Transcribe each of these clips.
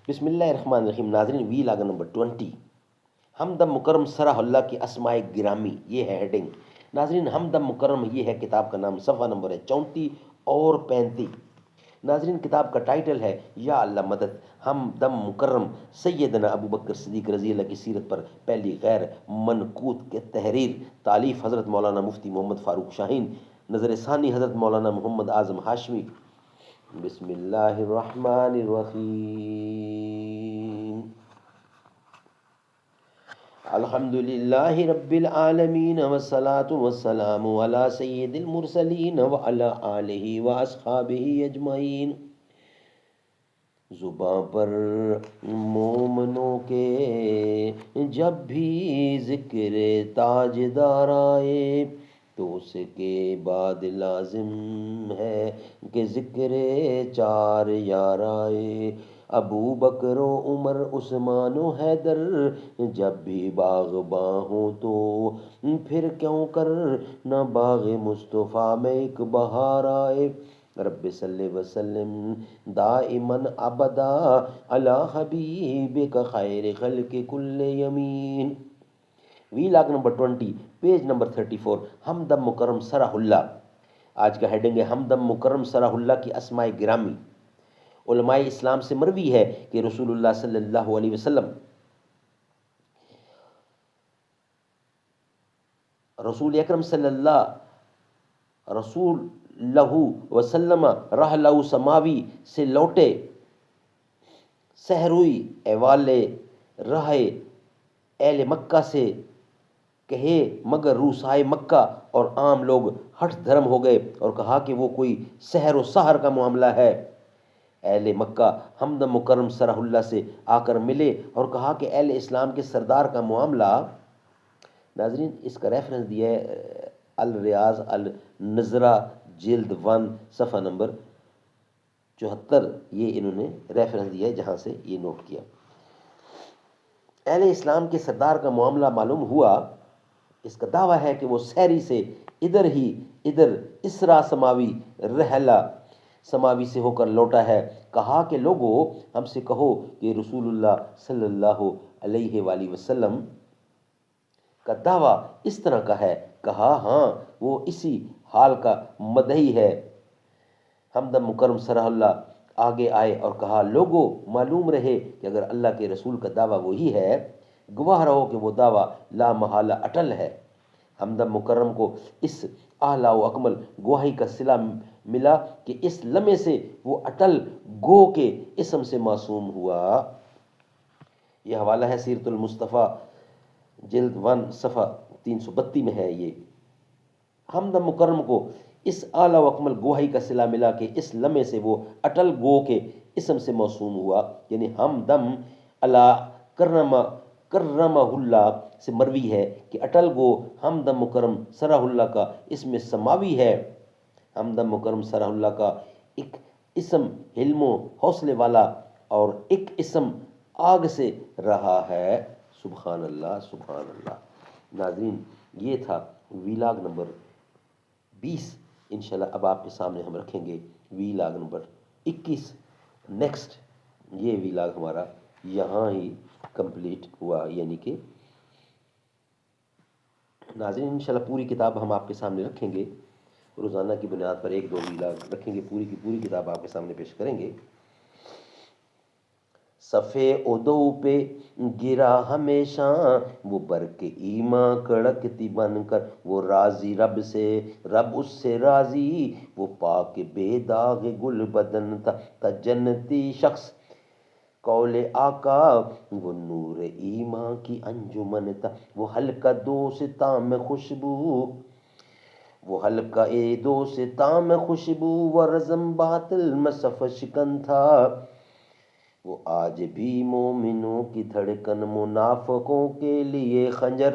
بسم اللہ الرحمن الرحیم. ناظرین، وی لاگ نمبر 20، ہمدم مکرم سرح اللہ کی اسماء گرامی، یہ ہے ہیڈنگ. ناظرین، ہمدم مکرم یہ ہے کتاب کا نام. صفحہ نمبر ہے 34 اور 35. ناظرین، کتاب کا ٹائٹل ہے یا اللہ مدد. ہمدم مکرم سیدنا ابو بکر صدیق رضی اللہ کی سیرت پر پہلی غیر منقوط کے تحریر. تالیف حضرت مولانا مفتی محمد فاروق شاہین. نظر ثانی حضرت مولانا محمد اعظم ہاشمی. بسم اللہ الرحمن الرحیم. الحمد للہ رب العالمین والصلاة والسلام علی سید المرسلین وعلی آلہ واصحابہ اجمعین. زباں پر مومنوں کے جب بھی ذکر تاجدار آئے تو اس کے بعد لازم ہے کہ ذکر چار یار آئے. ابو بکر و عمر عثمان و حیدر جب بھی باغباں ہوں تو پھر کیوں کر نہ باغ مصطفیٰ میں ایک بہار آئے. رب صلی وسلم دائماً ابدا علی حبیبک خیر خلق کل یمین. وی لاگ نمبر 20، پیج نمبر 34. ہمدم مکرم سرح اللہ. آج کا ہیڈنگ ہے ہمدم مکرم سرح اللہ کی اسماء گرامی. علماء اسلام سے مروی ہے کہ رسول اللہ صلی اللہ علیہ وسلم رسول اکرم صلی اللہ وسلم رحلہ سماوی سے لوٹے. سہروئی ایوالے رہے اہل مکہ سے کہے مگر روسائے مکہ اور عام لوگ ہٹ دھرم ہو گئے اور کہا کہ وہ کوئی سحر و سحر کا معاملہ ہے. اہل مکہ ہمدم مکرم سرح اللہ سے آ کر ملے اور کہا کہ اہل اسلام کے سردار کا معاملہ. ناظرین، اس کا ریفرنس دیا ہے الریاض النظرہ جلد 1 صفحہ نمبر 74. یہ انہوں نے ریفرنس دیا ہے جہاں سے یہ نوٹ کیا. اہل اسلام کے سردار کا معاملہ معلوم ہوا. اس کا دعویٰ ہے کہ وہ سحری سے ادھر اسرا سماوی رحلہ سماوی سے ہو کر لوٹا ہے. کہا کہ لوگوں، ہم سے کہو کہ رسول اللہ صلی اللہ علیہ وآلہ وسلم کا دعویٰ اس طرح کا ہے. کہا ہاں، وہ اسی حال کا مدعی ہے. ہمدم مکرم سرح اللہ آگے آئے اور کہا لوگوں، معلوم رہے کہ اگر اللہ کے رسول کا دعویٰ وہی ہے، گواہ رہو کہ وہ دعویٰ لا محالہ اٹل ہے. ہمدم مکرم کو اس اعلیٰ و اکمل گواہی کا صلہ ملا کہ اس لمحے سے وہ اٹل گو کے اسم سے معصوم ہوا. یہ حوالہ ہے سیرت المصطفیٰ جلد 1 صفحہ 332 میں ہے. یہ ہمدم مکرم کو اس اعلیٰ و اکمل گواہی کا صلہ ملا کہ اس لمحے سے وہ اٹل گو کے اسم سے موسوم ہوا. یعنی ہمدم اللہ کرمہ اللہ سے مروی ہے کہ اٹل گو ہمدم مکرم سرح اللہ کا اسم سماوی ہے. ہمدم مکرم سرح اللہ کا ایک اسم حلم و حوصلے والا اور ایک اسم آگ سے رہا ہے. سبحان اللہ سبحان اللہ. ناظرین، یہ تھا ویلاگ نمبر 20. انشاءاللہ اب آپ کے سامنے ہم رکھیں گے ویلاگ نمبر 21. نیکسٹ یہ ویلاگ ہمارا یہاں ہی کمپلیٹ ہوا. یعنی کہ ناظرین، انشاءاللہ پوری کتاب ہم آپ کے سامنے رکھیں گے. روزانہ کی بنیاد پر 1-2 ویلاگ رکھیں گے. پوری کی پوری کتاب آپ کے سامنے پیش کریں گے. صفے ادو پہ گرا ہمیشہ وہ برق ایماں کڑکتی بن کر. وہ راضی رب سے، رب اس سے راضی. وہ پاک بے داغ گل بدن تھا جنتی شخص. قول آقا وہ نور ایماں کی انجمن تھا. وہ حلقہ دوستاں میں خوشبو و رزم باطل میں صف شکن تھا. وہ آج بھی مومنوں کی دھڑکن، منافقوں کے لیے خنجر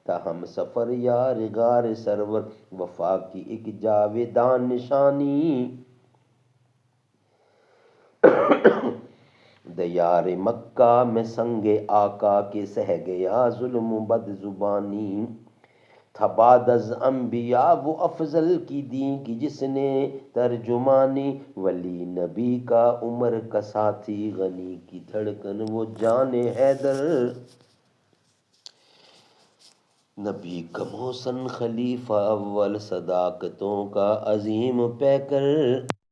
تھا. ہم سفر یار غار سرور، وفا کی ایک جاویدان نشانی. دیار مکہ میں سنگ آقا کے سہ گیا ظلم و بد زبانی. تھا بعد از انبیاء وہ افضل کی دین کی جس نے ترجمانی، ولی نبی کا عمر کا ساتھی، غنی کی دھڑکن وہ جان حیدر، نبی کا محسن خلیفہ اول، صداقتوں کا عظیم پیکر،